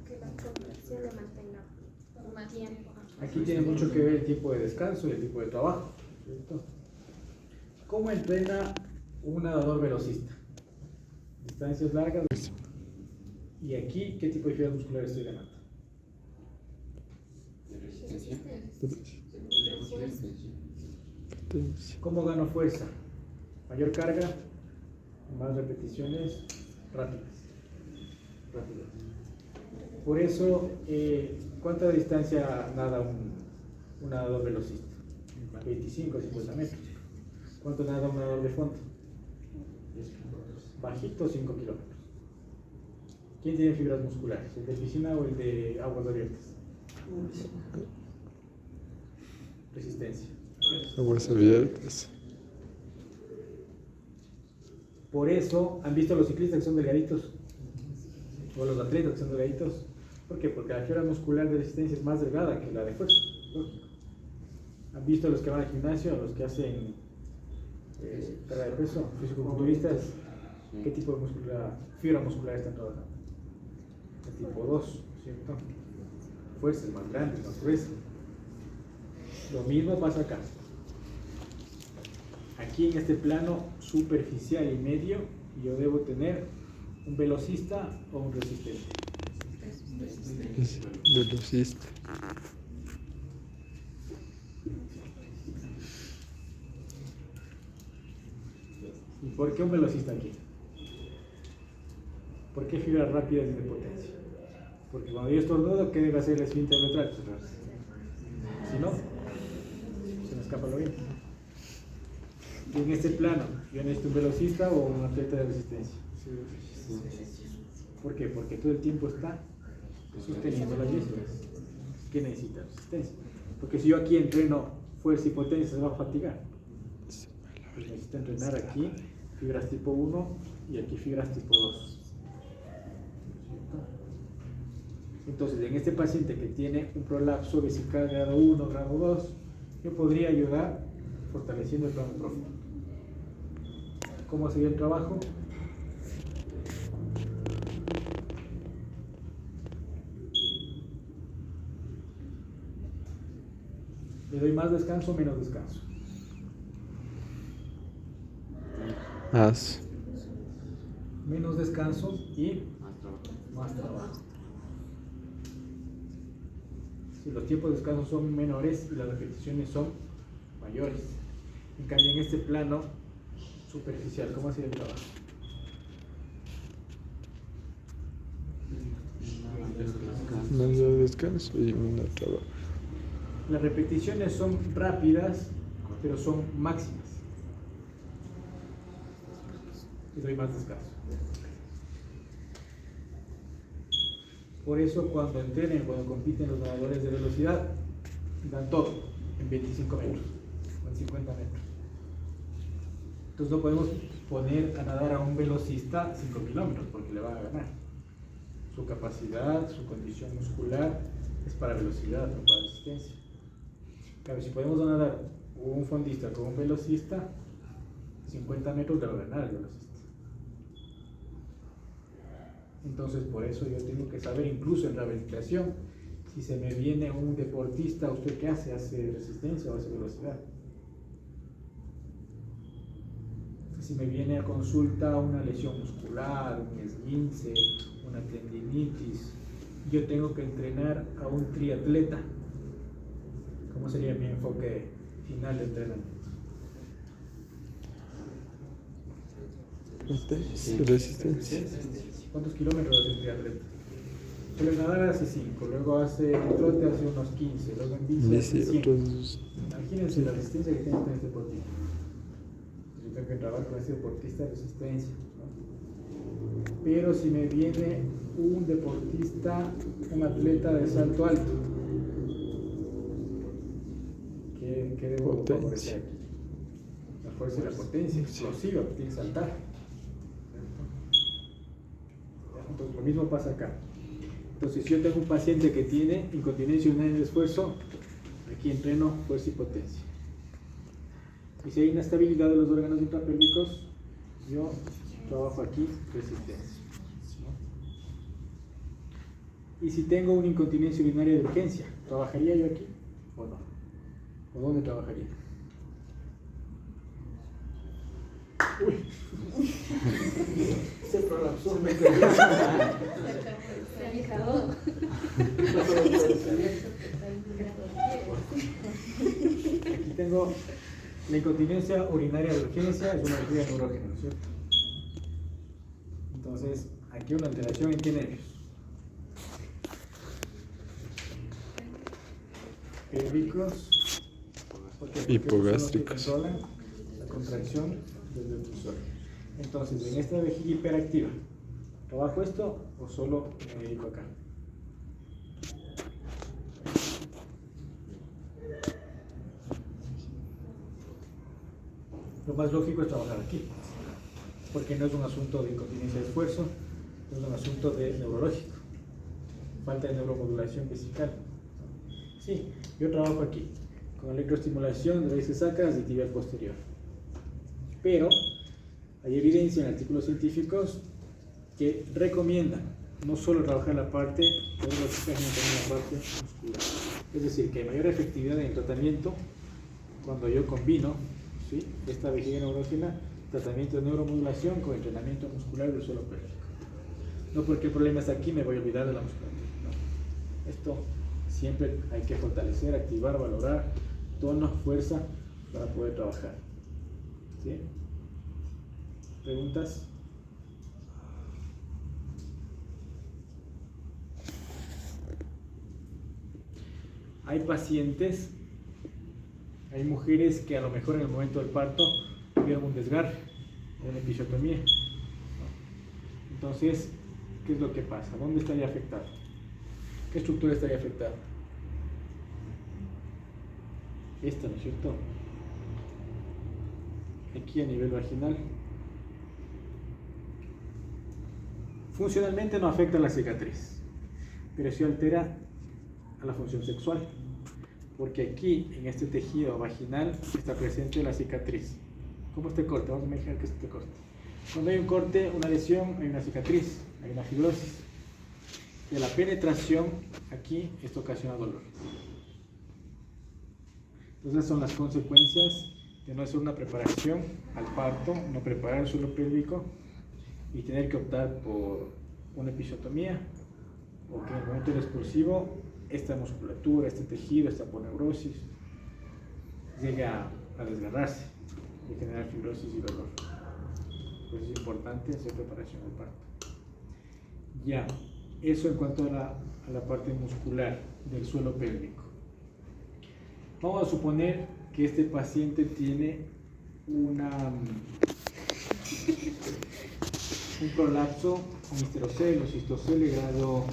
Que la contracción le mantenga más tiempo. Aquí tiene mucho que ver el tipo de descanso y el tipo de trabajo, ¿cierto? ¿Cómo entrena un nadador velocista? Distancias largas. Y aquí, ¿qué tipo de fibras musculares estoy ganando? ¿De resistencia? Potencia. ¿Cómo gano fuerza? Mayor carga, más repeticiones rápidas. Por eso, ¿cuánta distancia nada un nadador velocista? 25 o 50 metros. ¿Cuánto nada un nadador de fondo? Bajito, 5 kilómetros. ¿Quién tiene fibras musculares? ¿El de piscina o el de aguas abiertas? Resistencia. Aguas abiertas. Por eso, ¿han visto los ciclistas que son delgaditos? O los atletas que son delgaditos. ¿Por qué? Porque la fibra muscular de resistencia es más delgada que la de fuerza. Lógico. ¿Han visto los que van al gimnasio, los que hacen carga de peso, fisicoculturistas? ¿Qué tipo de fibra muscular están trabajando? El tipo 2, ¿cierto? Fuerza es más grande, más gruesa. Lo mismo pasa acá. Aquí en este plano superficial y medio, yo debo tener un velocista o un resistente. Es velocista. ¿Y por qué un velocista aquí? ¿Por qué fibras rápidas y de potencia? Porque cuando yo estornudo, ¿qué debe hacer el esfínter retral? Si no, se me escapa lo bien. Y en este plano, ¿yo necesito un velocista o un atleta de resistencia? ¿Por qué? Porque todo el tiempo está sosteniendo las vísceras. ¿Qué necesita? Resistencia. Porque si yo aquí entreno fuerza y potencia, se va a fatigar. Pues necesito entrenar aquí fibras tipo 1 y aquí fibras tipo 2. Entonces, en este paciente que tiene un prolapso vesical grado 1, grado 2, yo podría ayudar fortaleciendo el plano profundo. ¿Cómo sería el trabajo? ¿Le doy más descanso o menos descanso? Más. Menos descanso y Más trabajo. más trabajo. Si los tiempos de descanso son menores y las repeticiones son mayores. En cambio, en este plano superficial, ¿cómo sería el trabajo? Mayor descanso y menor trabajo. Las repeticiones son rápidas, pero son máximas. Y doy más descanso. Por eso cuando entrenen, cuando compiten los nadadores de velocidad, dan todo en 25 metros o en 50 metros. Entonces no podemos poner a nadar a un velocista 5 kilómetros porque le va a ganar. Su capacidad, su condición muscular es para velocidad, no para resistencia. Claro, si podemos nadar un fondista con un velocista, 50 metros le va a ganar el velocista. Entonces por eso yo tengo que saber, incluso en rehabilitación, si se me viene un deportista, ¿usted qué hace? ¿Hace resistencia o hace velocidad? Si me viene a consulta una lesión muscular, un esguince, una tendinitis, yo tengo que entrenar a un triatleta. ¿Cómo sería mi enfoque final de entrenamiento? Resistencia. ¿Cuántos kilómetros hace un triatleta? Suele nadar hace 5, luego hace en trote hace unos 15, luego en bici hace 100. Imagínense la resistencia que tiene este deportista. Yo tengo que trabajar con este deportista de resistencia, ¿no? Pero si me viene un deportista, un atleta de salto alto, ¿qué debo favorecer aquí? La fuerza y la potencia explosiva, que tiene que saltar. Entonces lo mismo pasa acá. Entonces si yo tengo un paciente que tiene incontinencia urinaria de esfuerzo, aquí entreno fuerza y potencia. Y si hay inestabilidad de los órganos intrapélvicos, yo trabajo aquí resistencia, ¿no? Y si tengo una incontinencia urinaria de urgencia, ¿trabajaría yo aquí o no? ¿O dónde trabajaría? Uy. Se prolapsó, me quedé. Aquí tengo la incontinencia urinaria de urgencia, es una vejiga neurógena, ¿no es cierto? Entonces, aquí una alteración en qué nervios. Pélvicos, porque hipogástricos. son los que controlan la contracción del defusor. Entonces, en esta vejiga hiperactiva, ¿trabajo esto o solo me dedico acá? Lo más lógico es trabajar aquí, porque no es un asunto de incontinencia de esfuerzo, es un asunto de neurológico, falta de neuromodulación vesical. Sí, yo trabajo aquí, con electroestimulación de raíces sacras y tibial posterior. Pero hay evidencia en artículos científicos que recomiendan no solo trabajar la parte neurológica, sino también la parte muscular. Es decir, que hay mayor efectividad en el tratamiento cuando yo combino, ¿sí?, esta vejiga neurógena, tratamiento de neuromodulación con entrenamiento muscular del suelo pélvico. No porque el problema está aquí me voy a olvidar de la musculatura. No. Esto siempre hay que fortalecer, activar, valorar tono, fuerza para poder trabajar. ¿Sí? ¿Preguntas? Hay pacientes, hay mujeres que a lo mejor en el momento del parto tuvieron un desgarre, una episiotomía. Entonces, ¿qué es lo que pasa? ¿Dónde estaría afectado? ¿Qué estructura estaría afectada? Esta, ¿no es cierto? Aquí a nivel vaginal. Funcionalmente no afecta a la cicatriz, pero sí altera a la función sexual, porque aquí en este tejido vaginal está presente la cicatriz. ¿Cómo este corte? Vamos a imaginar que es este corte. Cuando hay un corte, una lesión, hay una cicatriz, hay una fibrosis. De la penetración aquí, esto ocasiona dolor. Entonces son las consecuencias de no hacer una preparación al parto, no preparar el suelo pélvico y tener que optar por una episiotomía, o que en el momento del expulsivo esta musculatura, este tejido, esta aponeurosis, llega a desgarrarse y generar fibrosis y dolor. Pues es importante hacer preparación al parto. Ya, eso en cuanto a la parte muscular del suelo pélvico. Vamos a suponer que este paciente tiene un prolapso misterocele o cistocele grado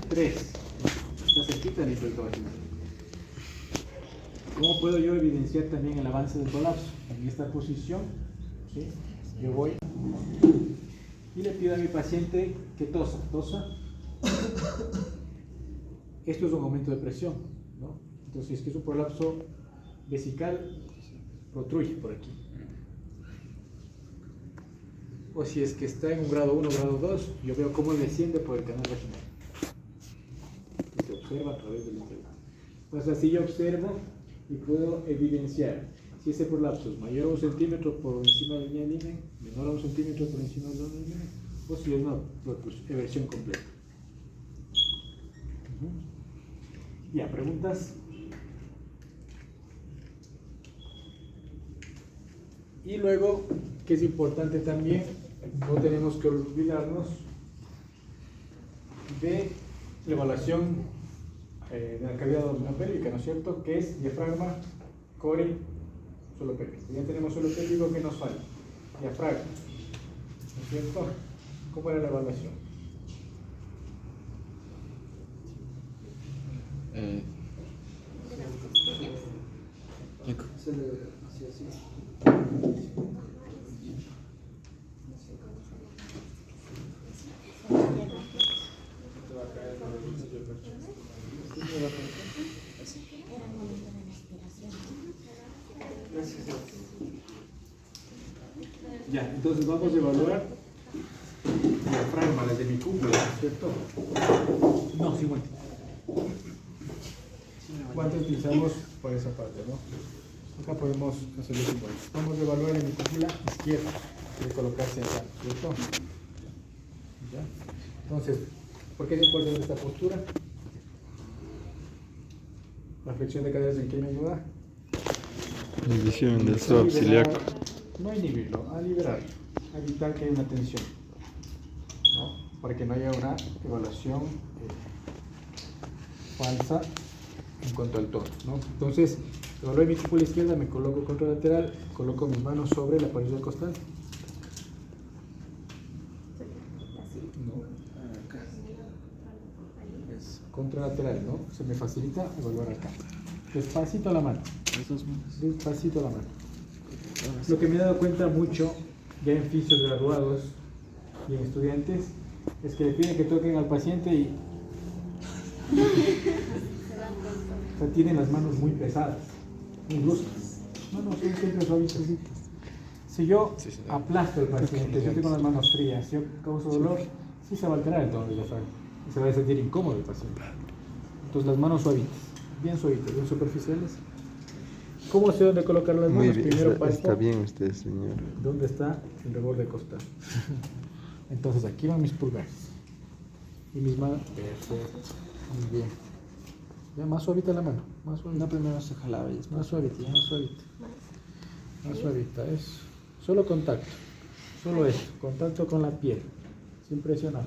3. Está cerquita del introito vaginal. ¿Cómo puedo yo evidenciar también el avance del prolapso? En esta posición, ¿sí? Yo voy y le pido a mi paciente que tosa. Esto es un aumento de presión, ¿no? Entonces, si es que es un prolapso vesical, protruye por aquí. O si es que está en un grado 1, grado 2, yo veo cómo desciende por el canal vaginal. Y se observa a través del interior. Entonces, así yo observo y puedo evidenciar si ese prolapso es mayor a 1 centímetro por encima de la línea de Lymen, menor a 1 centímetro por encima de la línea de Lymen, o si es una eversión completa. Ya, ¿preguntas? Y luego, que es importante también, no tenemos que olvidarnos de la evaluación de la cavidad abdominopélvica, ¿no es cierto? Que es diafragma, core, suelo pélvico. Ya tenemos suelo pélvico, que nos falta. Diafragma, ¿no es cierto? ¿Cómo era la evaluación? Ya, entonces vamos a evaluar diafragma, las de mi cúpula, ¿no es cierto? No, 50. ¿Cuánto utilizamos por esa parte, no? Acá podemos hacerlo 50. Vamos a evaluar en mi cúpula izquierda, de colocarse acá, ¿cierto? ¿Ya? Entonces, ¿por qué es importante esta postura? La flexión de caderas, ¿en qué me ayuda? Inhibición del suelo ciliaco. No a inhibirlo, a liberarlo, a evitar que haya una tensión, ¿no? Para que no haya una evaluación falsa en cuanto al tono, ¿no? Entonces, evalué mi cúpula izquierda, me coloco contralateral, coloco mis manos sobre la pared del costal. No. Contralateral, ¿no? Se me facilita evaluar acá. Despacito la mano. Despacito la mano. Lo que me he dado cuenta mucho, ya en fisios graduados y en estudiantes, es que le piden que toquen al paciente y o sea, tienen las manos muy pesadas, muy bruscas. No, son siempre suavitas. Si yo aplasto al paciente, si yo tengo las manos frías, si yo causo dolor, sí se va a alterar el tono del diafragma y se va a sentir incómodo el paciente. Entonces las manos suavitas, bien superficiales. ¿Cómo sé dónde colocar las manos? Muy bien, Primero está bien usted, señor. ¿Dónde está el reborde costal? Entonces aquí van mis pulgares y mis manos. Perfecto, muy bien. Ya más suavita la mano, más suavita. No, primero se jalaba y después. Más suavita, más suavita. Más suavita, es solo contacto. Solo esto, contacto con la piel, sin presionar.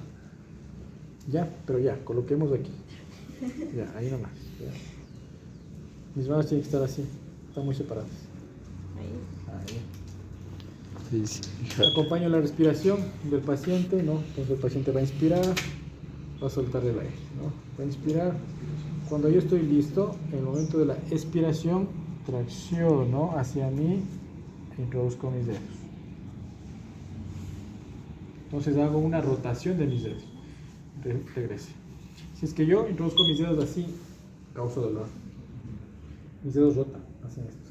Ya, pero ya, coloquemos aquí. Ya, ahí nomás. Ya. Mis manos tienen que estar así, están muy separadas. Ahí. Sí, sí. Acompaño la respiración del paciente, ¿no? Entonces el paciente va a inspirar, va a soltar el aire, ¿no? Va a inspirar. Cuando yo estoy listo, en el momento de la expiración, tracciono hacia mí e introduzco mis dedos. Entonces hago una rotación de mis dedos. Regrese. Si es que yo introduzco mis dedos así, causo dolor. Mis dedos rotan, hacen esto.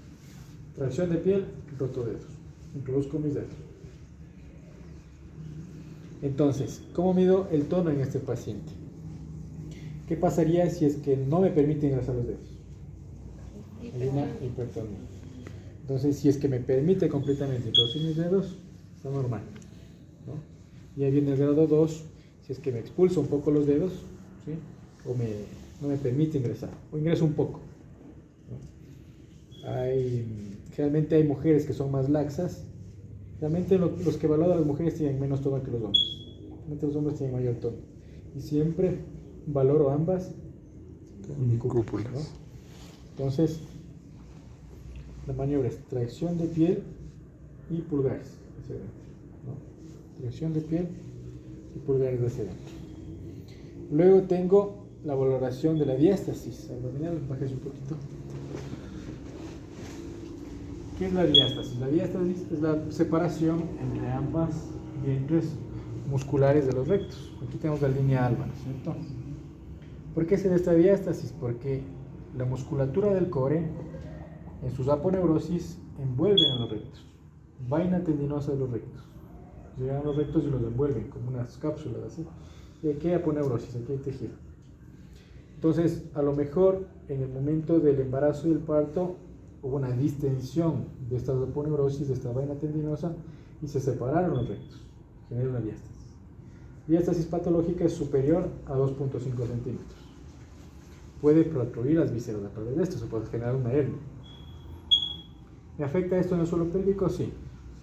Tracción de piel, roto dedos. Introduzco mis dedos. Entonces, ¿cómo mido el tono en este paciente? ¿Qué pasaría si es que no me permite engrasar los dedos? Hay una hipertonía. Entonces, si es que me permite completamente introducir mis dedos, está normal, ¿no? Y ahí viene el grado 2, si es que me expulso un poco los dedos, ¿sí? O me no me permite ingresar, o ingreso un poco, ¿no? Generalmente hay mujeres que son más laxas. Realmente los que evalúan a las mujeres tienen menos tono que los hombres. Realmente los hombres tienen mayor tono. Y siempre valoro ambas en cúpulas, ¿no? Entonces, la maniobra es tracción de piel y pulgares hacia adentro, ¿no? Tracción de piel y pulgares hacia adentro. Luego tengo la valoración de la diástasis abdominal. Bájese un poquito. ¿Qué es la diástasis? La diástasis es la separación entre ambas vientres musculares de los rectos. Aquí tenemos la línea alba, ¿no es cierto? ¿Por qué se da esta diástasis? Porque la musculatura del core, en sus aponeurosis, envuelven a los rectos. Vaina tendinosa de los rectos. Llegan a los rectos y los envuelven como unas cápsulas así. Y aquí hay aponeurosis, aquí hay tejido. Entonces, a lo mejor en el momento del embarazo y el parto hubo una distensión de esta aponeurosis, de esta vaina tendinosa, y se separaron los rectos. Genera una diástasis. Diástasis patológica es superior a 2.5 centímetros. Puede protruir las vísceras a través de esto, se puede generar una hernia. ¿Me afecta esto en el suelo pélvico? Sí,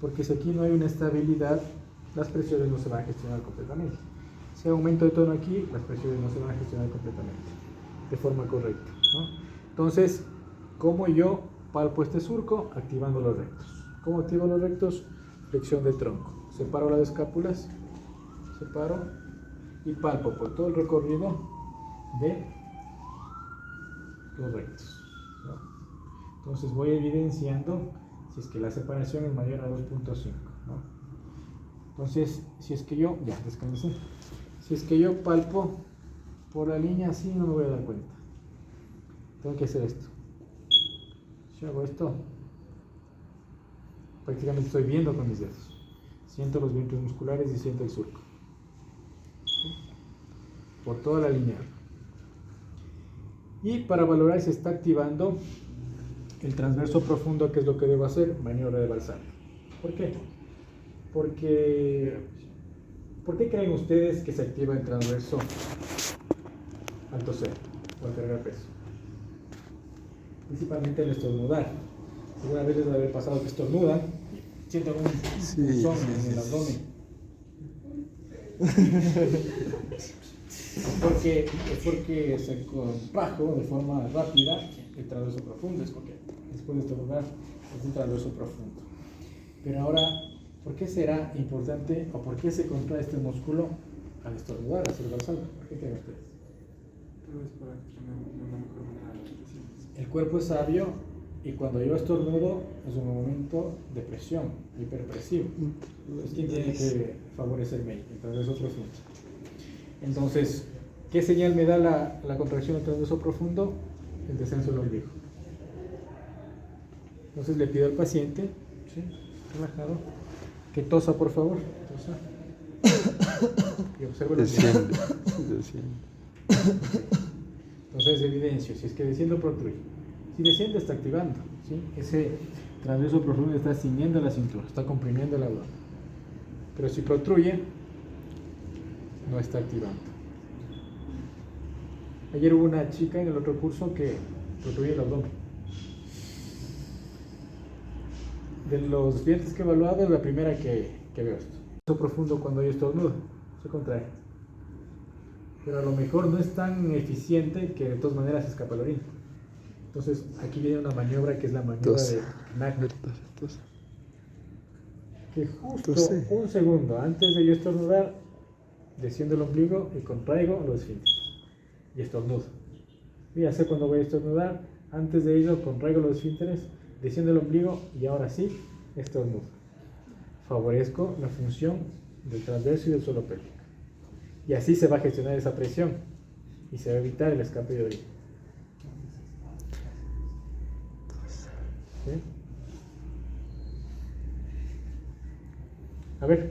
porque si aquí no hay una estabilidad, las presiones no se van a gestionar completamente. Si hay aumento de tono aquí, las presiones no se van a gestionar completamente, de forma correcta, ¿no? Entonces, ¿cómo yo palpo este surco? Activando los rectos. ¿Cómo activo los rectos? Flexión de tronco. Separo las escápulas, separo y palpo por todo el recorrido de los rectos, ¿no? Entonces voy evidenciando si es que la separación es mayor a 2.5, ¿no? Entonces, si es que yo, ya descansé, si es que yo palpo por la línea así, no me voy a dar cuenta. Tengo que hacer esto. Si hago esto, prácticamente estoy viendo con mis dedos. Siento los vientres musculares y siento el surco. ¿Sí? Por toda la línea. Y para valorar si está activando el transverso profundo, ¿qué es lo que debo hacer? Maniobra de Balzano. ¿Por qué? ¿Por qué creen ustedes que se activa el transverso al toser o al cargar peso? Principalmente el estornudar. Alguna vez les debe haber pasado que estornudan y sienten un punzón en el abdomen. Es porque se contrajo de forma rápida el transverso profundo, es porque después de estornudar es un transverso profundo. Pero ahora, ¿por qué será importante o por qué se contrae este músculo al estornudar, al hacer balsam? ¿Por qué creen ustedes? Todo es para tener una mejor manera de la respiración. El cuerpo es sabio y cuando yo estornudo es un momento de presión, hiperpresivo. Es quien tiene que favorecerme el transverso profundo. Entonces, ¿qué señal me da la contracción del transverso profundo? El descenso del ombligo. Entonces le pido al paciente, ¿sí?, relajado, que tosa, por favor. Tosa. Y observe los Desciende. Entonces evidencio, si es que desciende o protruye. Si desciende está activando, ¿sí? Ese transverso profundo está ciñendo la cintura, está comprimiendo el abdomen. Pero si protruye, no está activando. Ayer hubo una chica en el otro curso que protruye el abdomen. De los dientes que he evaluado es la primera que veo esto. Eso profundo cuando yo estornudo, se contrae. Pero a lo mejor no es tan eficiente que de todas maneras escapa el orina. Entonces aquí viene una maniobra que es la maniobra de Knack. Que justo un segundo antes de yo estornudar, desciendo el ombligo y contraigo los esfínteres. Y estornudo. Mira, sé cuando voy a estornudar, antes de ello contraigo los esfínteres, desciendo el ombligo y ahora sí estornudo. Favorezco la función del transverso y del suelo pélvico. Y así se va a gestionar esa presión y se va a evitar el escape de orina. ¿Sí? A ver,